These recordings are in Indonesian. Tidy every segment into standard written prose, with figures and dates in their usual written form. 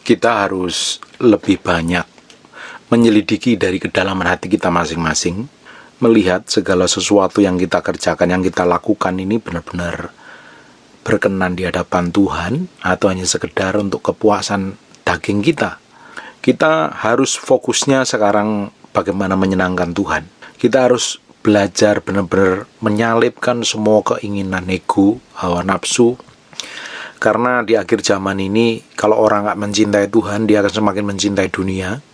kita harus lebih banyak menyelidiki dari kedalaman hati kita masing-masing, melihat segala sesuatu yang kita kerjakan, yang kita lakukan ini benar-benar berkenan di hadapan Tuhan atau hanya sekedar untuk kepuasan daging kita. Kita harus fokusnya sekarang bagaimana menyenangkan Tuhan. Kita harus belajar benar-benar menyalipkan semua keinginan ego, hawa nafsu. Karena di akhir zaman ini, kalau orang gak mencintai Tuhan, dia akan semakin mencintai dunia,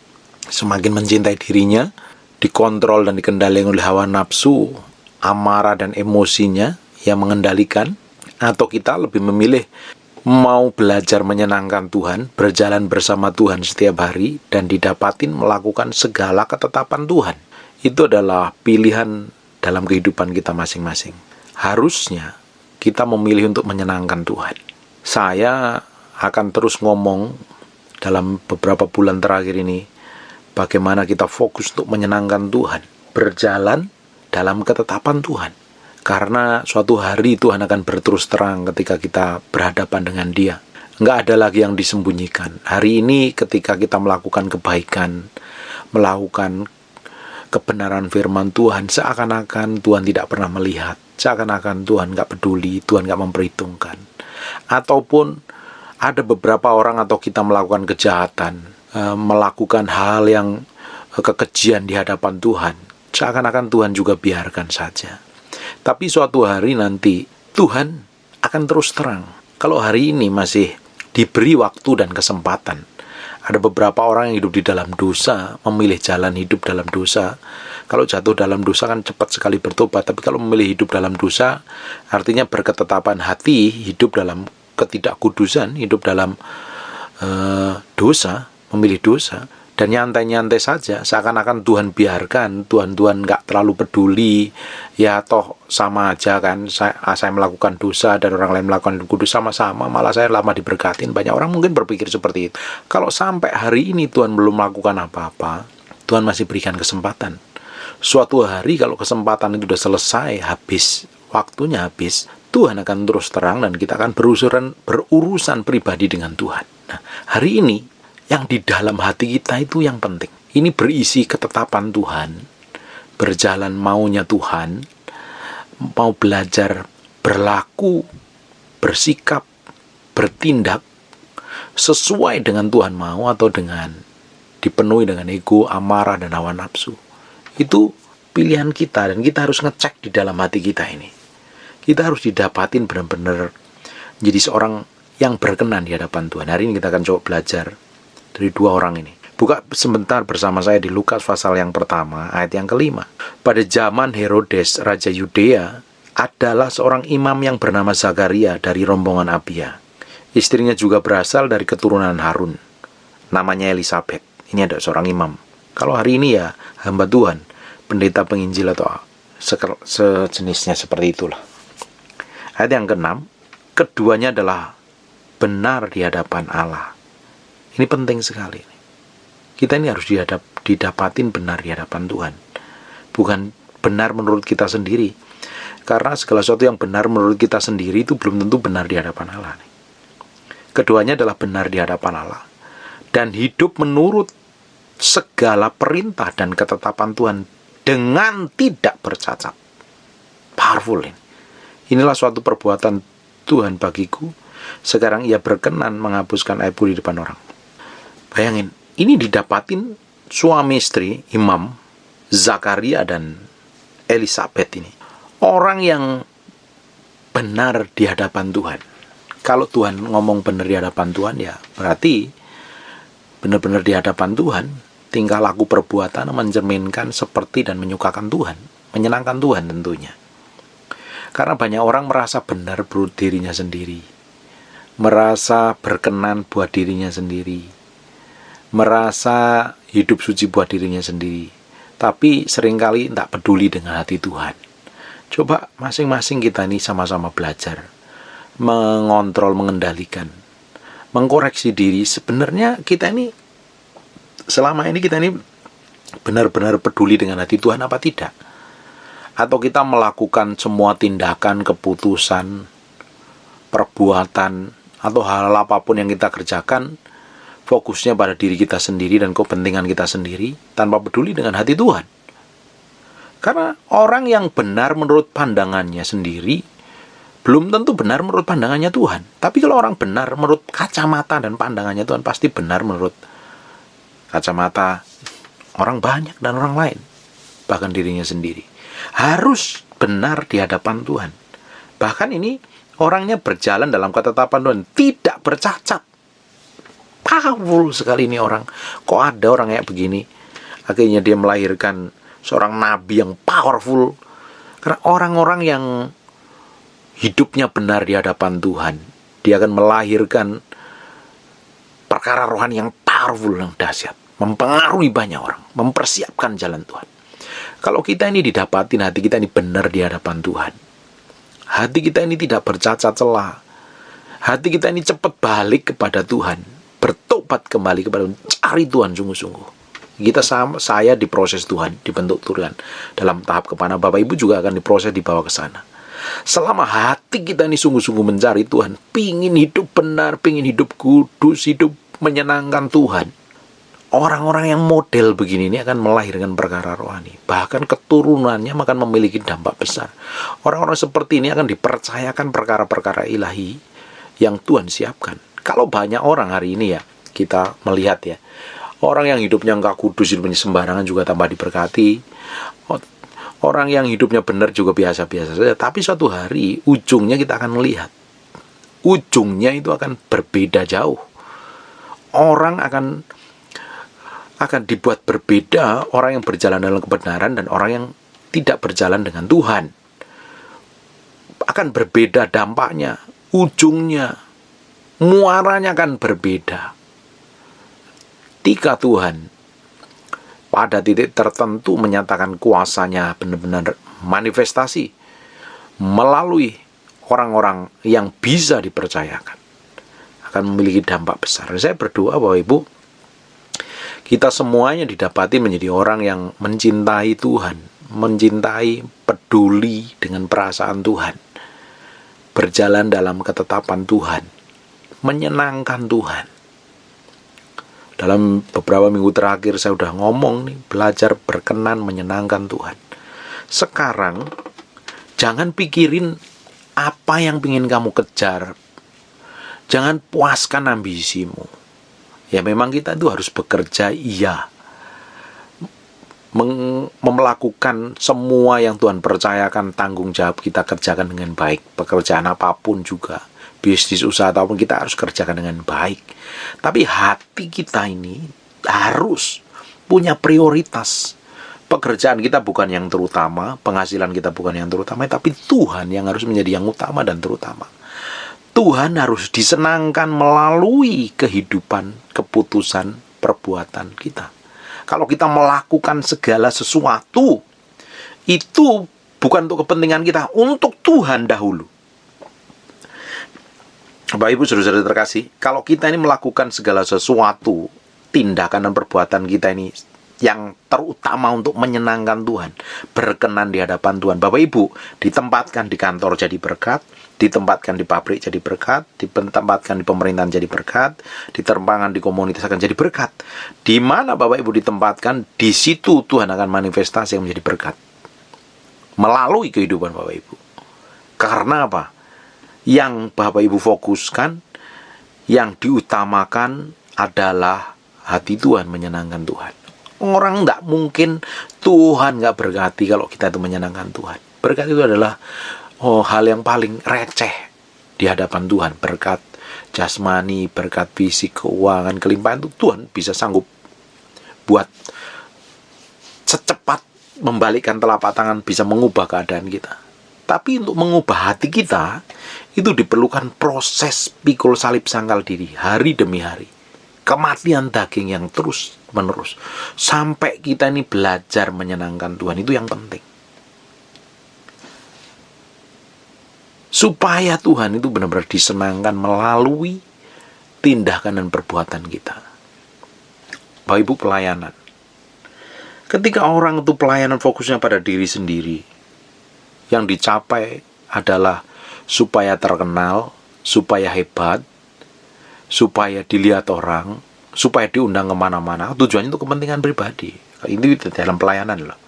semakin mencintai dirinya, dikontrol dan dikendalikan oleh hawa nafsu, amarah dan emosinya yang mengendalikan. Atau kita lebih memilih mau belajar menyenangkan Tuhan, berjalan bersama Tuhan setiap hari, dan didapatin melakukan segala ketetapan Tuhan. Itu adalah pilihan dalam kehidupan kita masing-masing. Harusnya kita memilih untuk menyenangkan Tuhan. Saya akan terus ngomong dalam beberapa bulan terakhir ini, bagaimana kita fokus untuk menyenangkan Tuhan, berjalan dalam ketetapan Tuhan. Karena suatu hari Tuhan akan berterus terang ketika kita berhadapan dengan Dia. Enggak ada lagi yang disembunyikan. Hari ini ketika kita melakukan kebaikan, melakukan kebenaran firman Tuhan, seakan-akan Tuhan tidak pernah melihat, seakan-akan Tuhan enggak peduli, Tuhan enggak memperhitungkan. Ataupun ada beberapa orang atau kita melakukan kejahatan, melakukan hal yang kekejian di hadapan Tuhan, seakan-akan Tuhan juga biarkan saja. Tapi suatu hari nanti Tuhan akan terus terang. Kalau hari ini masih diberi waktu dan kesempatan, ada beberapa orang yang hidup di dalam dosa, memilih jalan hidup dalam dosa. Kalau jatuh dalam dosa kan cepat sekali bertobat. Tapi kalau memilih hidup dalam dosa, artinya berketetapan hati, hidup dalam ketidakkudusan, hidup dalam dosa, memilih dosa, dan nyantai-nyantai saja, seakan-akan Tuhan biarkan, Tuhan nggak terlalu peduli, ya toh sama aja kan, saya melakukan dosa dan orang lain melakukan kudus sama-sama, malah saya lama diberkatin. Banyak orang mungkin berpikir seperti itu. Kalau sampai hari ini Tuhan belum melakukan apa-apa, Tuhan masih berikan kesempatan. Suatu hari kalau kesempatan itu sudah selesai, habis, waktunya habis, Tuhan akan terus terang dan kita akan berurusan pribadi dengan Tuhan. Nah, hari ini yang di dalam hati kita itu yang penting. Ini berisi ketetapan Tuhan, berjalan maunya Tuhan, mau belajar berlaku, bersikap, bertindak sesuai dengan Tuhan mau atau dengan dipenuhi dengan ego, amarah, dan hawa nafsu. Itu pilihan kita dan kita harus ngecek di dalam hati kita ini. Kita harus didapatin benar-benar jadi seorang yang berkenan di hadapan Tuhan. Hari ini kita akan coba belajar dari dua orang ini. Buka sebentar bersama saya di Lukas pasal yang pertama, ayat yang kelima. Pada zaman Herodes, Raja Yudea, adalah seorang imam yang bernama Zakaria dari rombongan Abia. Istrinya juga berasal dari keturunan Harun. Namanya Elisabet. Ini ada seorang imam. Kalau hari ini ya hamba Tuhan, pendeta penginjil atau sejenisnya seperti itulah. Ayat yang keenam, keduanya adalah benar di hadapan Allah. Ini penting sekali. Kita ini harus didapatin benar di hadapan Tuhan. Bukan benar menurut kita sendiri. Karena segala sesuatu yang benar menurut kita sendiri itu belum tentu benar di hadapan Allah. Keduanya adalah benar di hadapan Allah. Dan hidup menurut segala perintah dan ketetapan Tuhan dengan tidak bercacat. Powerful ini. Inilah suatu perbuatan Tuhan bagiku. Sekarang ia berkenan menghapuskan aibku di depan orang. Bayangin, ini didapatin suami istri, imam, Zakaria dan Elisabet ini. Orang yang benar di hadapan Tuhan. Kalau Tuhan ngomong benar di hadapan Tuhan, ya berarti benar-benar di hadapan Tuhan. Tingkah laku perbuatan mencerminkan seperti dan menyukakan Tuhan. Menyenangkan Tuhan tentunya. Karena banyak orang merasa benar buat dirinya sendiri. Merasa berkenan buat dirinya sendiri. Merasa hidup suci buat dirinya sendiri. Tapi seringkali tidak peduli dengan hati Tuhan. Coba masing-masing kita ini sama-sama belajar. Mengontrol, mengendalikan. Mengkoreksi diri. Sebenarnya kita ini, selama ini kita ini benar-benar peduli dengan hati Tuhan apa tidak? Atau kita melakukan semua tindakan, keputusan, perbuatan, atau hal apapun yang kita kerjakan, fokusnya pada diri kita sendiri dan kepentingan kita sendiri tanpa peduli dengan hati Tuhan. Karena orang yang benar menurut pandangannya sendiri belum tentu benar menurut pandangannya Tuhan. Tapi kalau orang benar menurut kacamata dan pandangannya Tuhan, pasti benar menurut kacamata orang banyak dan orang lain, bahkan dirinya sendiri. Harus benar di hadapan Tuhan. Bahkan ini orangnya berjalan dalam ketetapan Tuhan, tidak bercacat. Powerful sekali ini orang. Kok ada orang kayak begini? Akhirnya dia melahirkan seorang nabi yang powerful. Karena orang-orang yang hidupnya benar di hadapan Tuhan, dia akan melahirkan perkara rohani yang powerful, yang dahsyat, mempengaruhi banyak orang, mempersiapkan jalan Tuhan. Kalau kita ini didapatin, hati kita ini benar di hadapan Tuhan, hati kita ini tidak bercacat celah, hati kita ini cepat balik kepada Tuhan, bertobat kembali kepada Tuhan, cari Tuhan sungguh-sungguh. Saya diproses Tuhan, dibentuk Tuhan dalam tahap kemana. Bapak Ibu juga akan diproses, dibawa ke sana. Selama hati kita ini sungguh-sungguh mencari Tuhan, pingin hidup benar, pingin hidup kudus, hidup menyenangkan Tuhan, orang-orang yang model begini ini akan melahirkan perkara rohani. Bahkan keturunannya akan memiliki dampak besar. Orang-orang seperti ini akan dipercayakan perkara-perkara ilahi yang Tuhan siapkan. Kalau banyak orang hari ini ya, kita melihat ya, orang yang hidupnya nggak kudus, hidupnya sembarangan juga tambah diberkati. Orang yang hidupnya benar juga biasa-biasa saja. Tapi suatu hari ujungnya kita akan melihat, ujungnya itu akan berbeda jauh. Orang akan dibuat berbeda, orang yang berjalan dalam kebenaran dan orang yang tidak berjalan dengan Tuhan. Akan berbeda dampaknya, ujungnya, muaranya akan berbeda. Ketika Tuhan pada titik tertentu menyatakan kuasanya benar-benar manifestasi melalui orang-orang yang bisa dipercayakan, akan memiliki dampak besar. Saya berdoa Bapak Ibu, kita semuanya didapati menjadi orang yang mencintai Tuhan, mencintai, peduli dengan perasaan Tuhan, berjalan dalam ketetapan Tuhan, menyenangkan Tuhan. Dalam beberapa minggu terakhir saya udah ngomong nih, belajar berkenan menyenangkan Tuhan. Sekarang jangan pikirin apa yang ingin kamu kejar. Jangan puaskan ambisimu. Ya memang kita itu harus bekerja, iya. Melakukan semua yang Tuhan percayakan, tanggung jawab kita kerjakan dengan baik. Pekerjaan apapun juga, bisnis, usaha, ataupun kita harus kerjakan dengan baik. Tapi hati kita ini harus punya prioritas. Pekerjaan kita bukan yang terutama, penghasilan kita bukan yang terutama, tapi Tuhan yang harus menjadi yang utama dan terutama. Tuhan harus disenangkan melalui kehidupan, keputusan, perbuatan kita. Kalau kita melakukan segala sesuatu, itu bukan untuk kepentingan kita, untuk Tuhan dahulu. Bapak Ibu saudara-saudara terkasih, kalau kita ini melakukan segala sesuatu, tindakan dan perbuatan kita ini yang terutama untuk menyenangkan Tuhan, berkenan di hadapan Tuhan. Bapak Ibu, ditempatkan di kantor jadi berkat, ditempatkan di pabrik jadi berkat, ditempatkan di pemerintahan jadi berkat, ditempatkan di komunitas akan jadi berkat. Di mana Bapak Ibu ditempatkan, di situ Tuhan akan manifestasi yang menjadi berkat melalui kehidupan Bapak Ibu. Karena apa? Yang Bapak Ibu fokuskan, yang diutamakan adalah hati Tuhan, menyenangkan Tuhan. Orang nggak mungkin Tuhan nggak berkati kalau kita itu menyenangkan Tuhan. Berkat itu adalah hal yang paling receh di hadapan Tuhan. Berkat jasmani, berkat fisik, keuangan, kelimpahan itu Tuhan bisa sanggup buat secepat membalikkan telapak tangan, bisa mengubah keadaan kita. Tapi untuk mengubah hati kita, itu diperlukan proses pikul salib sangkal diri, hari demi hari. Kematian daging yang terus menerus. Sampai kita ini belajar menyenangkan Tuhan, itu yang penting. Supaya Tuhan itu benar-benar disenangkan melalui tindakan dan perbuatan kita. Bapak Ibu, pelayanan. Ketika orang itu pelayanan fokusnya pada diri sendiri, yang dicapai adalah supaya terkenal, supaya hebat, supaya dilihat orang, supaya diundang kemana-mana, tujuannya untuk kepentingan pribadi. Ini dalam pelayanan loh.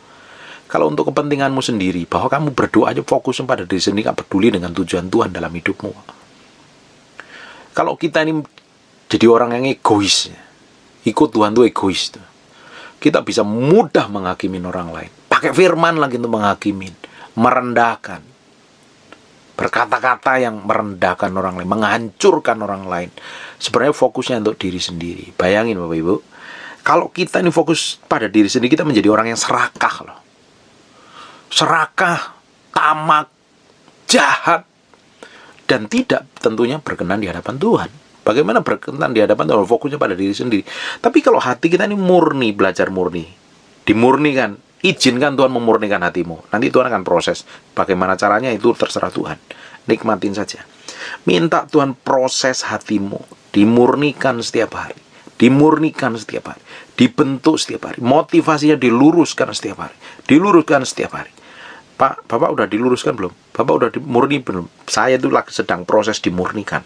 Kalau untuk kepentinganmu sendiri, bahwa kamu berdoa aja fokus pada diri sendiri, gak peduli dengan tujuan Tuhan dalam hidupmu. Kalau kita ini jadi orang yang egois, ikut Tuhan tuh egois tuh. Kita bisa mudah menghakimin orang lain. Pakai firman lagi untuk menghakimin, merendahkan, berkata-kata yang merendahkan orang lain, menghancurkan orang lain. Sebenarnya fokusnya untuk diri sendiri. Bayangin Bapak Ibu, kalau kita ini fokus pada diri sendiri, kita menjadi orang yang serakah loh. Serakah, tamak, jahat, dan tidak tentunya berkenan di hadapan Tuhan. Bagaimana berkenan di hadapan Tuhan? Fokusnya pada diri sendiri. Tapi kalau hati kita ini murni, belajar murni, dimurnikan, izinkan Tuhan memurnikan hatimu. Nanti Tuhan akan proses. Bagaimana caranya itu terserah Tuhan. Nikmatin saja. Minta Tuhan proses hatimu, dimurnikan setiap hari. Dimurnikan setiap hari. Dibentuk setiap hari. Motivasinya diluruskan setiap hari. Diluruskan setiap hari. Pak, Bapak udah diluruskan belum? Bapak udah dimurni belum? Saya itu lagi sedang proses dimurnikan.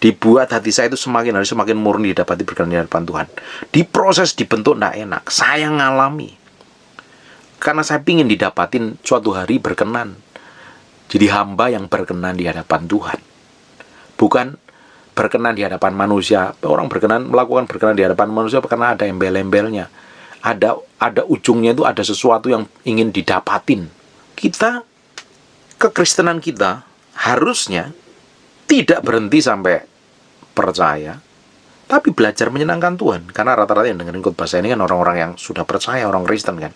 Dibuat hati saya itu semakin hari semakin murni, didapati berkenan di hadapan Tuhan. Diproses, dibentuk, tidak enak. Saya ngalami. Karena saya ingin didapatin suatu hari berkenan. Jadi hamba yang berkenan di hadapan Tuhan. Bukan berkenan di hadapan manusia. Orang berkenan, melakukan berkenan di hadapan manusia karena ada embel-embelnya. Ada ujungnya itu, ada sesuatu yang ingin didapatin. Kita, kekristenan kita, harusnya tidak berhenti sampai percaya, tapi belajar menyenangkan Tuhan. Karena rata-rata yang dengerin khotbah saya ini kan orang-orang yang sudah percaya, orang Kristen kan.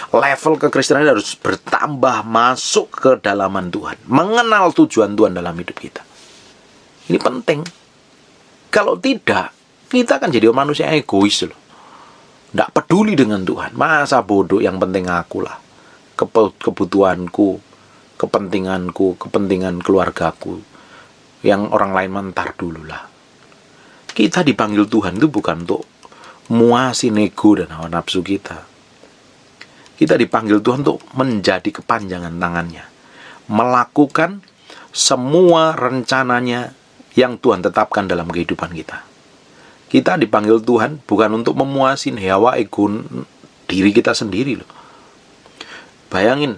Level kekristenan harus bertambah, masuk ke dalaman Tuhan, mengenal tujuan Tuhan dalam hidup kita. Ini penting. Kalau tidak, kita akan jadi manusia yang egois loh. Tidak peduli dengan Tuhan. Masa bodoh, yang penting akulah. Kebutuhanku, kepentinganku, kepentingan keluargaku. Yang orang lain mentar dululah. Kita dipanggil Tuhan itu bukan untuk muasin ego dan hawa nafsu kita. Kita dipanggil Tuhan untuk menjadi kepanjangan tangannya. Melakukan semua rencananya yang Tuhan tetapkan dalam kehidupan kita. Kita dipanggil Tuhan bukan untuk memuasin hawa ego diri kita sendiri loh. Bayangin,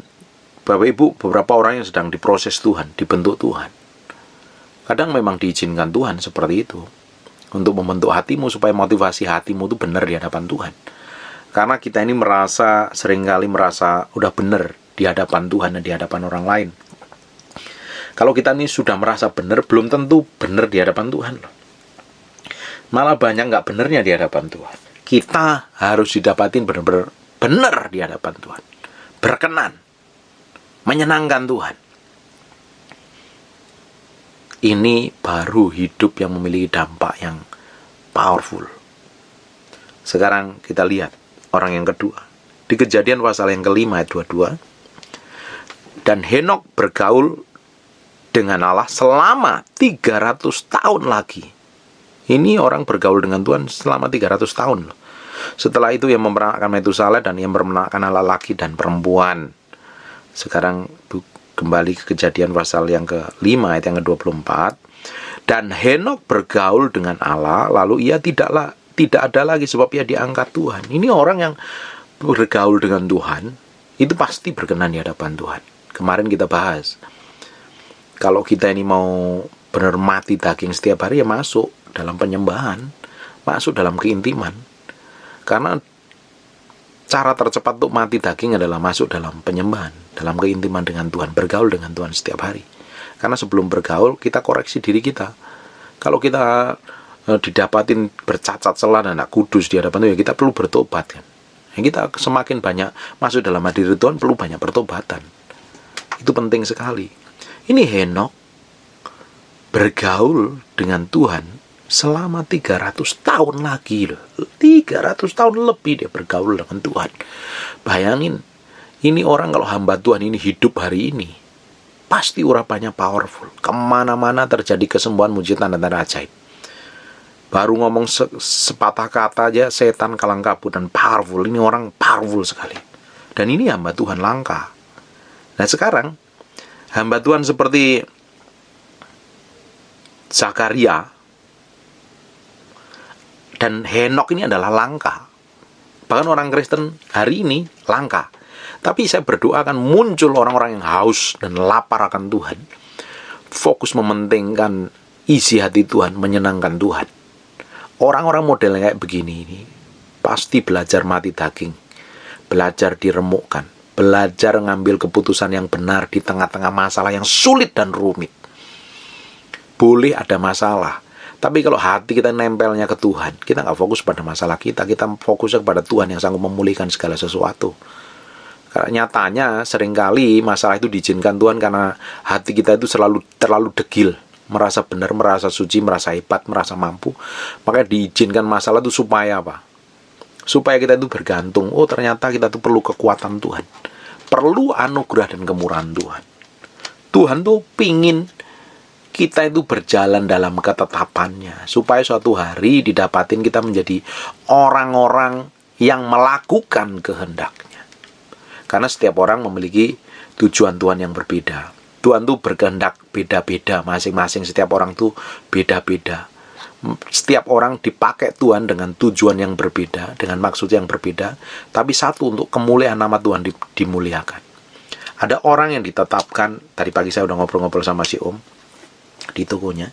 Bapak Ibu, beberapa orang yang sedang diproses Tuhan, dibentuk Tuhan. Kadang memang diizinkan Tuhan seperti itu. Untuk membentuk hatimu supaya motivasi hatimu itu benar di hadapan Tuhan. Karena kita ini seringkali merasa udah benar di hadapan Tuhan dan di hadapan orang lain. Kalau kita ini sudah merasa benar, belum tentu benar di hadapan Tuhan loh. Malah banyak nggak benarnya di hadapan Tuhan. Kita harus didapatin benar-benar benar di hadapan Tuhan. Berkenan. Menyenangkan Tuhan. Ini baru hidup yang memiliki dampak yang powerful. Sekarang kita lihat orang yang kedua. Di Kejadian pasal yang kelima ayat 22. Dan Henokh bergaul dengan Allah selama 300 tahun lagi. Ini orang bergaul dengan Tuhan selama 300 tahun loh. Setelah itu ia memperanakkan Metusalah dan ia memperanakkan anak laki dan perempuan. Sekarang kembali ke Kejadian pasal yang ke-5 ayat yang ke-24. Dan Henokh bergaul dengan Allah, lalu ia tidak ada lagi sebab ia diangkat Tuhan. Ini orang yang bergaul dengan Tuhan, itu pasti berkenan di hadapan Tuhan. Kemarin kita bahas, kalau kita ini mau benar mati daging setiap hari, ya masuk dalam penyembahan, masuk dalam keintiman. Karena cara tercepat untuk mati daging adalah masuk dalam penyembahan, dalam keintiman dengan Tuhan, bergaul dengan Tuhan setiap hari. Karena sebelum bergaul, kita koreksi diri kita. Kalau kita didapatin bercacat celah dan tidak kudus di hadapan Tuhan, ya kita perlu bertobat kan. Kita semakin banyak masuk dalam hadirat Tuhan, perlu banyak pertobatan. Itu penting sekali. Ini Henokh bergaul dengan Tuhan selama 300 tahun lagi loh. 300 tahun lebih dia bergaul dengan Tuhan. Bayangin, ini orang kalau hamba Tuhan ini hidup hari ini, pasti urapannya powerful. Kemana-mana terjadi kesembuhan, mujizat, tanda-tanda ajaib. Baru ngomong sepatah kata aja setan kalang kabut dan powerful. Ini orang powerful sekali. Dan ini hamba Tuhan langka. Nah sekarang hamba Tuhan seperti Zakaria Dan Henokh ini adalah langka. Bahkan orang Kristen hari ini langka. Tapi saya berdoa akan muncul orang-orang yang haus dan lapar akan Tuhan. Fokus mementingkan isi hati Tuhan, menyenangkan Tuhan. Orang-orang model kayak begini ini pasti belajar mati daging, belajar diremukkan, belajar ngambil keputusan yang benar di tengah-tengah masalah yang sulit dan rumit. Boleh ada masalah, tapi kalau hati kita nempelnya ke Tuhan, kita nggak fokus pada masalah kita fokusnya kepada Tuhan yang sanggup memulihkan segala sesuatu. Karena nyatanya seringkali masalah itu diizinkan Tuhan karena hati kita itu terlalu degil, merasa benar, merasa suci, merasa hebat, merasa mampu. Makanya diizinkan masalah itu supaya apa? Supaya kita itu bergantung. Oh, ternyata kita itu perlu kekuatan Tuhan, perlu anugerah dan kemurahan Tuhan. Tuhan tuh pingin kita itu berjalan dalam ketetapannya, supaya suatu hari didapatin kita menjadi orang-orang yang melakukan kehendaknya. Karena setiap orang memiliki tujuan Tuhan yang berbeda. Tuhan tuh berkehendak beda-beda, masing-masing setiap orang tuh beda-beda. Setiap orang dipakai Tuhan dengan tujuan yang berbeda, dengan maksud yang berbeda, tapi satu, untuk kemuliaan nama Tuhan dimuliakan. Ada orang yang ditetapkan, tadi pagi saya udah ngobrol-ngobrol sama si Om di tokonya,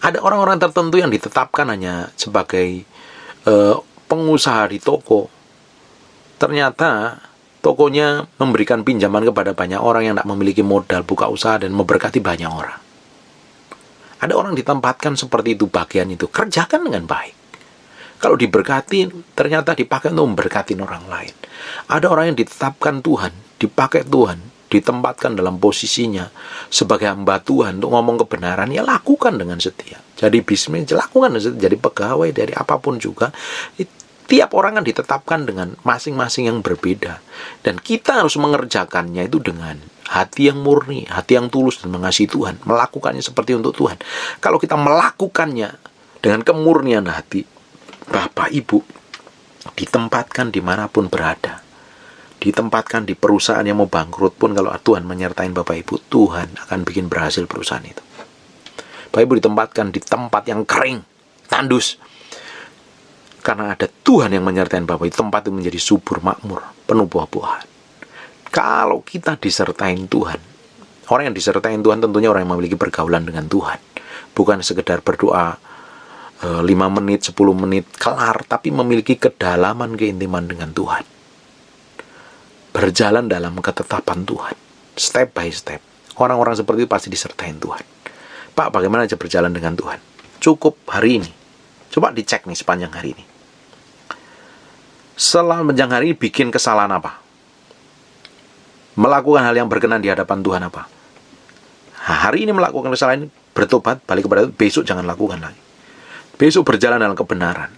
ada orang-orang tertentu yang ditetapkan hanya sebagai pengusaha di toko. Ternyata tokonya memberikan pinjaman kepada banyak orang yang tidak memiliki modal buka usaha dan memberkati banyak orang. Ada orang ditempatkan seperti itu, bagian itu kerjakan dengan baik. Kalau diberkati, ternyata dipakai untuk memberkati orang lain. Ada orang yang ditetapkan Tuhan, dipakai Tuhan, ditempatkan dalam posisinya sebagai hamba Tuhan untuk ngomong kebenaran, ya lakukan dengan setia. Jadi bisnis, lakukan dengan setia. Jadi pegawai dari apapun juga, tiap orang kan ditetapkan dengan masing-masing yang berbeda. Dan kita harus mengerjakannya itu dengan hati yang murni, hati yang tulus dan mengasihi Tuhan. Melakukannya seperti untuk Tuhan. Kalau kita melakukannya dengan kemurnian hati, Bapak Ibu ditempatkan dimanapun berada, ditempatkan di perusahaan yang mau bangkrut pun, kalau Tuhan menyertai Bapak Ibu, Tuhan akan bikin berhasil perusahaan itu. Bapak Ibu ditempatkan di tempat yang kering, tandus, karena ada Tuhan yang menyertai Bapak Ibu, tempat itu menjadi subur, makmur, penuh buah-buahan. Kalau kita disertai Tuhan, orang yang disertai Tuhan tentunya orang yang memiliki pergaulan dengan Tuhan, bukan sekedar berdoa 5 menit, 10 menit, kelar, tapi memiliki kedalaman keintiman dengan Tuhan. Berjalan dalam ketetapan Tuhan, step by step. Orang-orang seperti itu pasti disertai Tuhan. Pak, bagaimana aja berjalan dengan Tuhan? Cukup hari ini. Coba dicek nih sepanjang hari ini. Sepanjang hari ini bikin kesalahan apa? Melakukan hal yang berkenan di hadapan Tuhan apa? Hari ini melakukan kesalahan ini, bertobat, balik kepada Tuhan. Besok jangan lakukan lagi. Besok berjalan dalam kebenaran.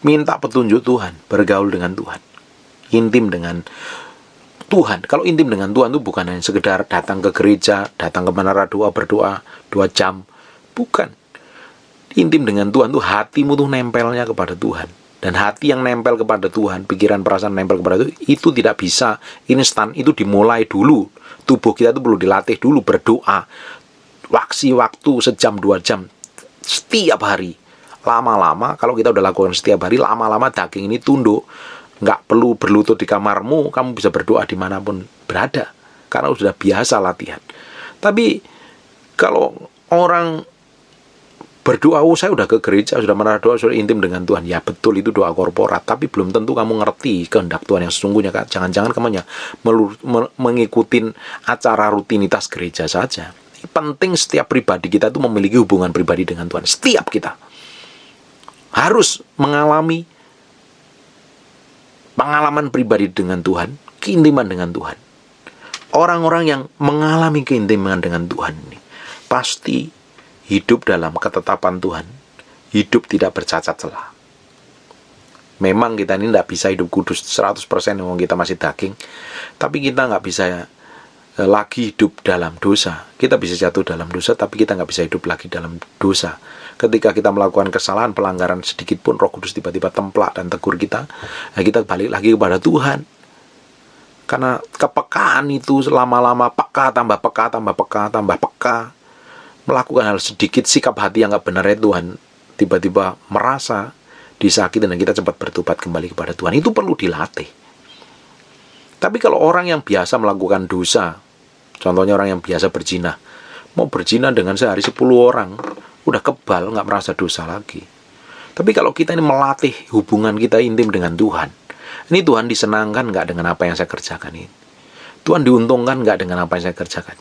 Minta petunjuk Tuhan, bergaul dengan Tuhan, intim dengan Tuhan. Kalau intim dengan Tuhan itu bukan hanya sekedar datang ke gereja, datang ke menara doa, berdoa 2 jam. Bukan. Intim dengan Tuhan itu hatimu tuh nempelnya kepada Tuhan. Dan hati yang nempel kepada Tuhan, pikiran perasaan nempel kepada Tuhan, itu tidak bisa instan. Itu dimulai dulu. Tubuh kita itu perlu dilatih dulu berdoa. Waktu sejam 2 jam setiap hari. Lama-lama, kalau kita udah lakukan setiap hari, lama-lama daging ini tunduk. Nggak perlu berlutut di kamarmu, kamu bisa berdoa dimanapun berada, karena sudah biasa latihan. Tapi kalau orang berdoa, saya udah ke gereja, sudah menara doa, sudah intim dengan Tuhan, ya betul itu doa korporat, tapi belum tentu kamu ngerti kehendak Tuhan yang sesungguhnya. Jangan-jangan kamu hanya mengikuti acara rutinitas gereja saja. Penting setiap pribadi kita itu memiliki hubungan pribadi dengan Tuhan. Setiap kita harus mengalami pengalaman pribadi dengan Tuhan, keintiman dengan Tuhan. Orang-orang yang mengalami keintiman dengan Tuhan ini pasti hidup dalam ketetapan Tuhan, hidup tidak bercacat celah. Memang kita ini tidak bisa hidup kudus 100%, wong kita masih daging, tapi kita nggak bisa lagi hidup dalam dosa. Kita bisa jatuh dalam dosa, tapi kita nggak bisa hidup lagi dalam dosa. Ketika kita melakukan kesalahan, pelanggaran sedikit pun, Roh Kudus tiba-tiba templak dan tegur kita, nah kita balik lagi kepada Tuhan. Karena kepekaan itu lama-lama peka, tambah peka, tambah peka, tambah peka. Melakukan hal sedikit, sikap hati yang nggak benar ya Tuhan tiba-tiba merasa disakiti, dan kita cepat bertobat kembali kepada Tuhan. Itu perlu dilatih. Tapi kalau orang yang biasa melakukan dosa, contohnya orang yang biasa berzina, mau berzina dengan sehari 10 orang, udah kebal, nggak merasa dosa lagi. Tapi kalau kita ini melatih hubungan kita intim dengan Tuhan, ini Tuhan disenangkan nggak dengan apa yang saya kerjakan ini? Tuhan diuntungkan nggak dengan apa yang saya kerjakan?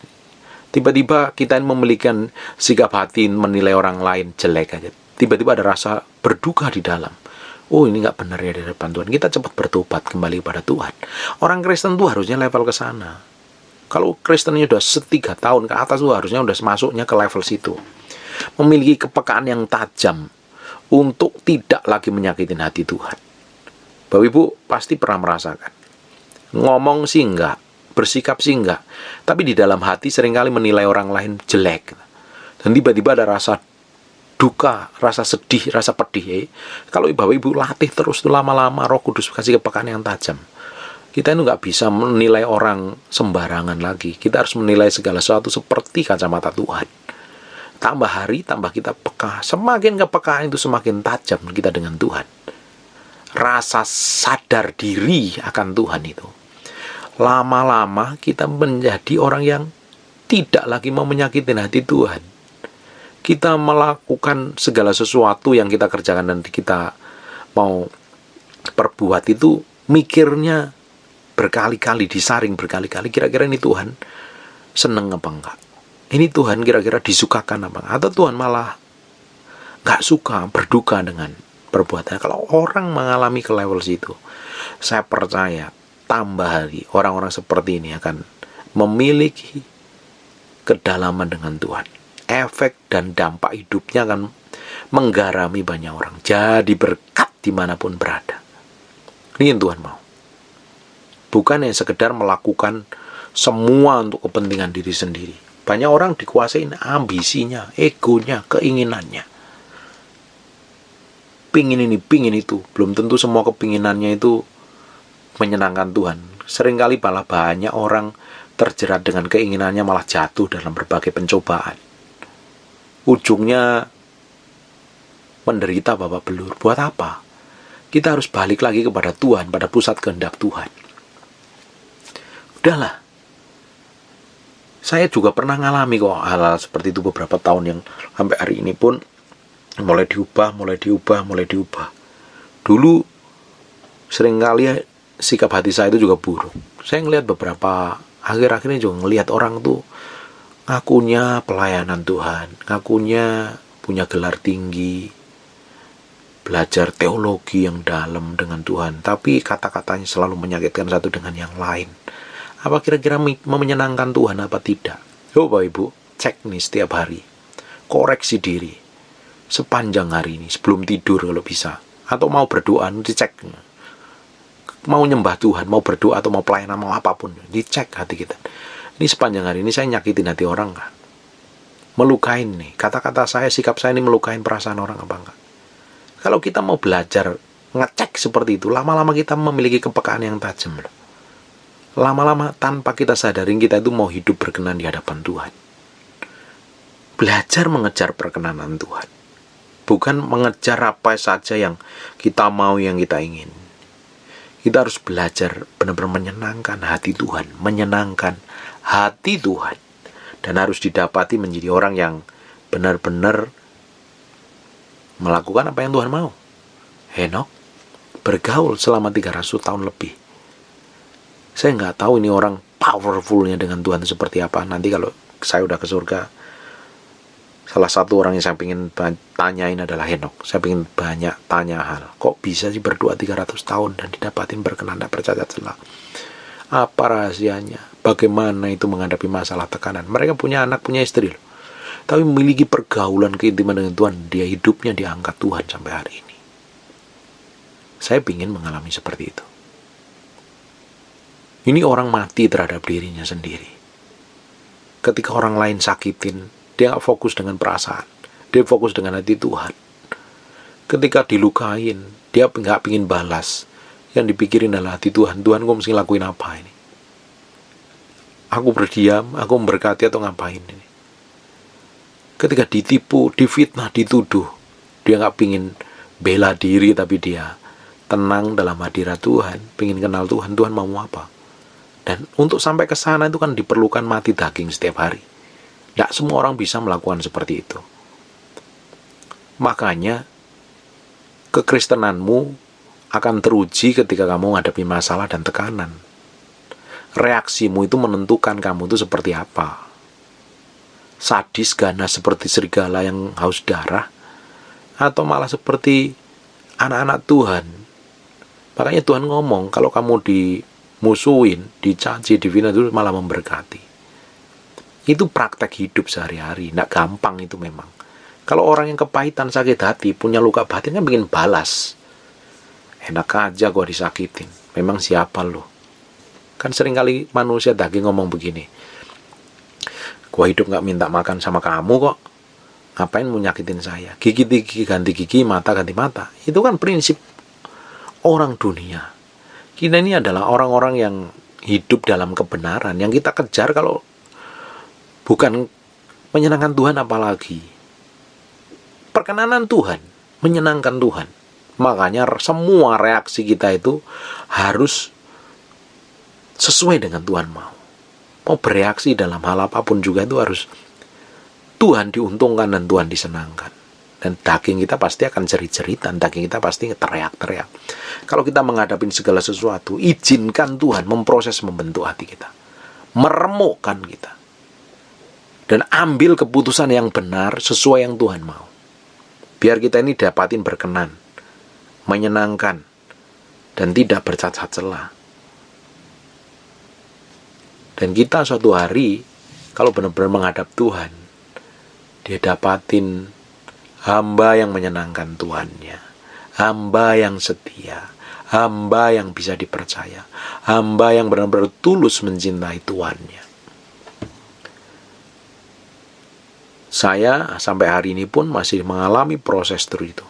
Tiba-tiba kita memiliki sikap hati menilai orang lain jelek aja. Tiba-tiba ada rasa berduka di dalam. Oh, ini nggak benar ya di depan Tuhan. Kita cepat bertobat kembali kepada Tuhan. Orang Kristen tuh harusnya level ke sana. Kalau Kristennya udah 3 tahun ke atas tuh harusnya udah masuknya ke level situ. Memiliki kepekaan yang tajam untuk tidak lagi menyakitin hati Tuhan. Bapak Ibu pasti pernah merasakan. Ngomong sih enggak, bersikap sih enggak, tapi di dalam hati seringkali menilai orang lain jelek. Dan tiba-tiba ada rasa duka, rasa sedih, rasa pedih. Kalau Bapak Ibu latih terus tuh lama-lama, Roh Kudus kasih kepekaan yang tajam. Kita itu nggak bisa menilai orang sembarangan lagi. Kita harus menilai segala sesuatu seperti kacamata Tuhan. Tambah hari, tambah kita peka. Semakin kepekaan itu semakin tajam kita dengan Tuhan. Rasa sadar diri akan Tuhan itu. Lama-lama kita menjadi orang yang tidak lagi mau menyakitin hati Tuhan. Kita melakukan segala sesuatu yang kita kerjakan dan kita mau perbuat itu mikirnya berkali-kali, disaring berkali-kali, kira-kira ini Tuhan seneng apa enggak? Ini Tuhan kira-kira disukakan apa enggak? Atau Tuhan malah enggak suka, berduka dengan perbuatannya. Kalau orang mengalami ke level situ, saya percaya tambah hari orang-orang seperti ini akan memiliki kedalaman dengan Tuhan. Efek dan dampak hidupnya akan menggarami banyak orang. Jadi berkat dimanapun berada. Ini yang Tuhan mau. Bukan yang sekedar melakukan semua untuk kepentingan diri sendiri. Banyak orang dikuasai ambisinya, egonya, keinginannya. Pingin ini, pingin itu. Belum tentu semua kepinginannya itu menyenangkan Tuhan. Seringkali malah banyak orang terjerat dengan keinginannya malah jatuh dalam berbagai pencobaan. Ujungnya menderita babak belur. Buat apa? Kita harus balik lagi kepada Tuhan, pada pusat kehendak Tuhan. Udahlah. Saya juga pernah ngalami kok hal-hal seperti itu beberapa tahun yang sampai hari ini pun mulai diubah. Dulu seringkali sikap hati saya itu juga buruk. Saya ngelihat beberapa akhir-akhir ini juga ngelihat orang tuh ngakunya pelayanan Tuhan, ngakunya punya gelar tinggi, belajar teologi yang dalam dengan Tuhan, tapi kata-katanya selalu menyakitkan satu dengan yang lain. Apa kira-kira menyenangkan Tuhan apa tidak? Bapak Ibu, cek nih setiap hari. Koreksi diri. Sepanjang hari ini, sebelum tidur kalau bisa. Atau mau berdoa, dicek. Mau nyembah Tuhan, mau berdoa atau mau pelayanan, mau apapun. Dicek hati kita. Ini sepanjang hari ini saya nyakitin hati orang kan? Melukain nih. Kata-kata saya, sikap saya ini melukain perasaan orang apa enggak? Kalau kita mau belajar ngecek seperti itu, lama-lama kita memiliki kepekaan yang tajam. Lama-lama tanpa kita sadarin kita itu mau hidup berkenan di hadapan Tuhan. Belajar mengejar perkenanan Tuhan. Bukan mengejar apa saja yang kita mau, yang kita ingin. Kita harus belajar benar-benar menyenangkan hati Tuhan. Menyenangkan hati Tuhan. Dan harus didapati menjadi orang yang benar-benar melakukan apa yang Tuhan mau. Henok bergaul selama 300 tahun lebih. Saya nggak tahu ini orang powerfulnya dengan Tuhan itu seperti apa. Nanti kalau saya udah ke surga, salah satu orang yang saya ingin tanyain adalah Henok. Saya ingin banyak tanya hal. Kok bisa sih berdoa 300 tahun dan didapatin berkenan, tidak bercacat celah? Apa rahasianya? Bagaimana itu menghadapi masalah tekanan? Mereka punya anak, punya istri loh. Tapi memiliki pergaulan keintiman dengan Tuhan. Dia hidupnya diangkat Tuhan sampai hari ini. Saya ingin mengalami seperti itu. Ini orang mati terhadap dirinya sendiri. Ketika orang lain sakitin, dia gak fokus dengan perasaan. Dia fokus dengan hati Tuhan. Ketika dilukain, dia gak ingin balas. Yang dipikirin adalah hati Tuhan. Tuhan, gue mesti lakuin apa ini? Aku berdiam, aku memberkati atau ngapain ini? Ketika ditipu, difitnah, dituduh, dia gak ingin bela diri, tapi dia tenang dalam hadirat Tuhan, pengen kenal Tuhan, Tuhan mau apa. Dan untuk sampai ke sana itu kan diperlukan mati daging setiap hari. Tidak semua orang bisa melakukan seperti itu. Makanya kekristenanmu akan teruji ketika kamu menghadapi masalah dan tekanan. Reaksimu itu menentukan kamu itu seperti apa. Sadis, ganas seperti serigala yang haus darah, atau malah seperti anak-anak Tuhan. Makanya Tuhan ngomong, kalau kamu dimusuhin, dicaci, difitnah, itu malah memberkati. Itu praktek hidup sehari-hari. Nggak gampang itu memang. Kalau orang yang kepahitan, sakit hati, punya luka batin kan bikin balas. Enak aja gua disakitin. Memang siapa lo? Kan seringkali manusia daging ngomong begini, gua hidup nggak minta makan sama kamu kok. Ngapain mau nyakitin saya? Gigi ganti gigi, mata ganti mata. Itu kan prinsip orang dunia. Kita ini adalah orang-orang yang hidup dalam kebenaran. Yang kita kejar kalau bukan menyenangkan Tuhan, apalagi perkenanan Tuhan, menyenangkan Tuhan. Makanya semua reaksi kita itu harus sesuai dengan Tuhan mau. Mau bereaksi dalam hal apapun juga itu harus Tuhan diuntungkan dan Tuhan disenangkan. Dan daging kita pasti akan jerit-jeritan, daging kita pasti teriak-teriak. Kalau kita menghadapi segala sesuatu, izinkan Tuhan memproses, membentuk hati kita, meremukkan kita, dan ambil keputusan yang benar sesuai yang Tuhan mau. Biar kita ini dapatin berkenan, menyenangkan, dan tidak bercacat celah. Dan kita suatu hari, kalau benar-benar menghadap Tuhan, dia dapatin hamba yang menyenangkan Tuhannya, hamba yang setia, hamba yang bisa dipercaya, hamba yang benar-benar tulus mencintai Tuhannya. Saya sampai hari ini pun masih mengalami proses itu.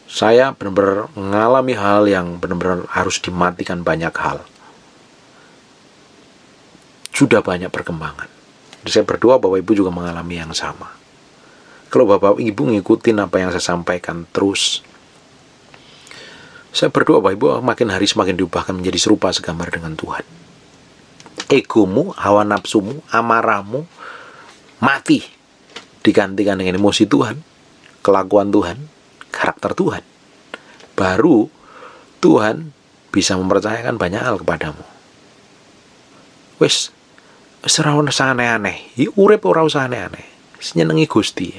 Saya benar-benar mengalami hal yang benar-benar harus dimatikan banyak hal. Sudah banyak perkembangan. Saya berdoa Bapak Ibu juga mengalami yang sama. Kalau Bapak Ibu ngikutin apa yang saya sampaikan terus, saya berdoa Bapak Ibu makin hari semakin diubahkan menjadi serupa segambar dengan Tuhan. Egomu, hawa nafsumu, amarahmu mati, digantikan dengan emosi Tuhan, kelakuan Tuhan, karakter Tuhan. Baru Tuhan bisa mempercayakan banyak hal kepadamu. Wes ora usah aneh-aneh, urip ora usah aneh-aneh. Senyenengi Gusti.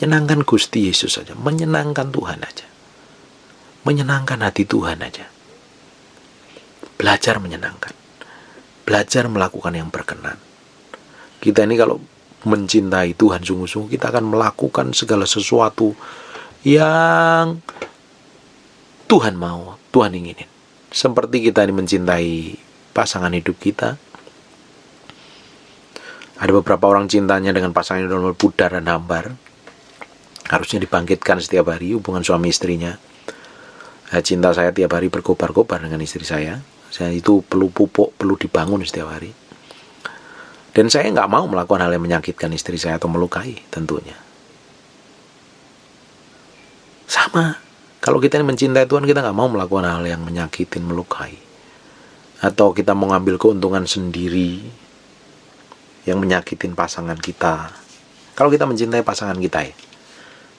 Menyenangkan Gusti Yesus saja, menyenangkan Tuhan aja. Menyenangkan hati Tuhan aja. Belajar menyenangkan. Belajar melakukan yang berkenan. Kita ini kalau mencintai Tuhan sungguh-sungguh, kita akan melakukan segala sesuatu yang Tuhan mau, Tuhan inginin. Seperti kita ini mencintai pasangan hidup kita. Ada beberapa orang cintanya dengan pasangan yang pudar dan hambar. Harusnya dibangkitkan setiap hari hubungan suami istrinya. Cinta saya tiap hari berkobar-kobar dengan istri saya. Saya itu perlu pupuk, perlu dibangun setiap hari. Dan saya nggak mau melakukan hal yang menyakitkan istri saya atau melukai tentunya. Sama. Kalau kita mencintai Tuhan, kita nggak mau melakukan hal yang menyakitin, melukai. Atau kita mau ngambil keuntungan sendiri yang menyakitin pasangan kita. Kalau kita mencintai pasangan kita ya,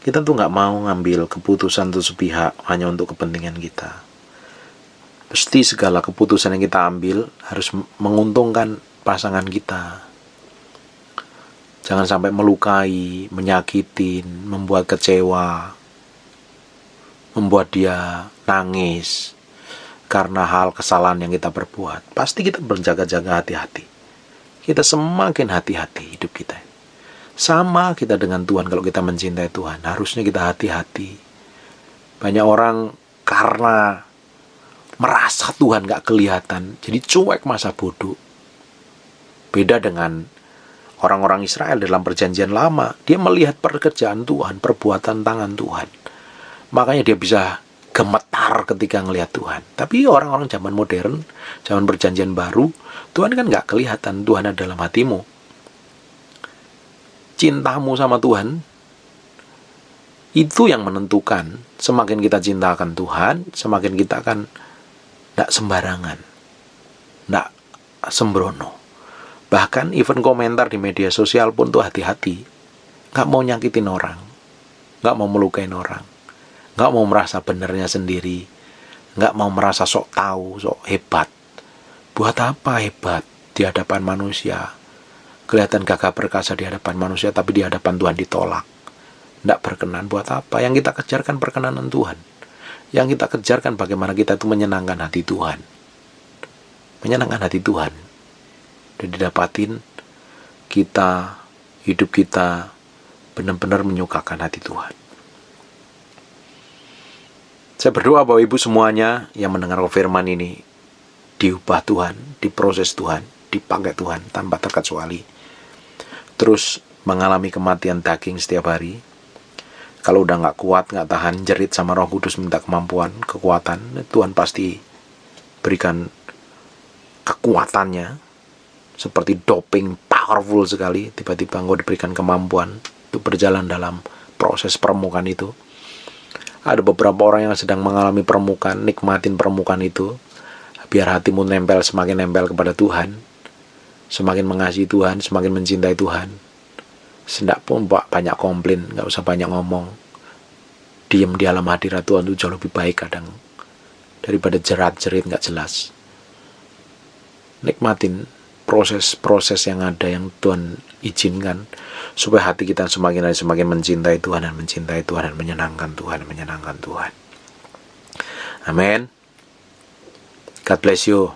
kita tuh nggak mau ngambil keputusan untuk sepihak hanya untuk kepentingan kita. Pasti segala keputusan yang kita ambil harus menguntungkan pasangan kita. Jangan sampai melukai, menyakitin, membuat kecewa, membuat dia nangis karena hal kesalahan yang kita perbuat. Pasti kita berjaga-jaga, hati-hati. Kita semakin hati-hati hidup kita. Sama kita dengan Tuhan. Kalau kita mencintai Tuhan, harusnya kita hati-hati. Banyak orang karena merasa Tuhan gak kelihatan, jadi cuek, masa bodoh. Beda dengan orang-orang Israel dalam perjanjian lama. Dia melihat pekerjaan Tuhan, perbuatan tangan Tuhan. Makanya dia bisa gemetar ketika ngelihat Tuhan. Tapi orang-orang zaman modern, zaman perjanjian baru, Tuhan kan gak kelihatan. Tuhan ada dalam hatimu. Cintamu sama Tuhan Itu yang menentukan. Semakin kita cintakan Tuhan, semakin kita akan tidak sembarangan, tidak sembrono. Bahkan even komentar di media sosial pun tuh hati-hati. Nggak mau nyakitin orang, nggak mau melukain orang, nggak mau merasa benernya sendiri, nggak mau merasa sok tahu, sok hebat. Buat apa hebat di hadapan manusia? Kelihatan gagah perkasa di hadapan manusia, tapi di hadapan Tuhan ditolak. Tidak berkenan. Buat apa? Yang kita kejar kan perkenanan Tuhan. Yang kita kejar kan bagaimana kita itu menyenangkan hati Tuhan. Menyenangkan hati Tuhan. Dan didapatin kita, hidup kita benar-benar menyukakan hati Tuhan. Saya berdoa bahwa ibu semuanya yang mendengar firman ini diubah Tuhan, diproses Tuhan, dipakai Tuhan tanpa terkecuali. Terus mengalami kematian daging setiap hari. Kalau udah gak kuat, gak tahan, jerit sama Roh Kudus minta kemampuan, kekuatan, Tuhan pasti berikan kekuatannya. Seperti doping, powerful sekali. Tiba-tiba engkau diberikan kemampuan untuk berjalan dalam proses permukaan itu. Ada beberapa orang yang sedang mengalami permukaan, nikmatin permukaan itu. Biar hatimu semakin nempel kepada Tuhan. Semakin mengasihi Tuhan, semakin mencintai Tuhan. Sendak pun banyak komplain, gak usah banyak ngomong. Diam di alam hadirat Tuhan itu jauh lebih baik kadang daripada jerat-jerit gak jelas. Nikmatin proses-proses yang ada yang Tuhan izinkan, supaya hati kita semakin mencintai Tuhan dan mencintai Tuhan dan menyenangkan Tuhan. Amin. God bless you.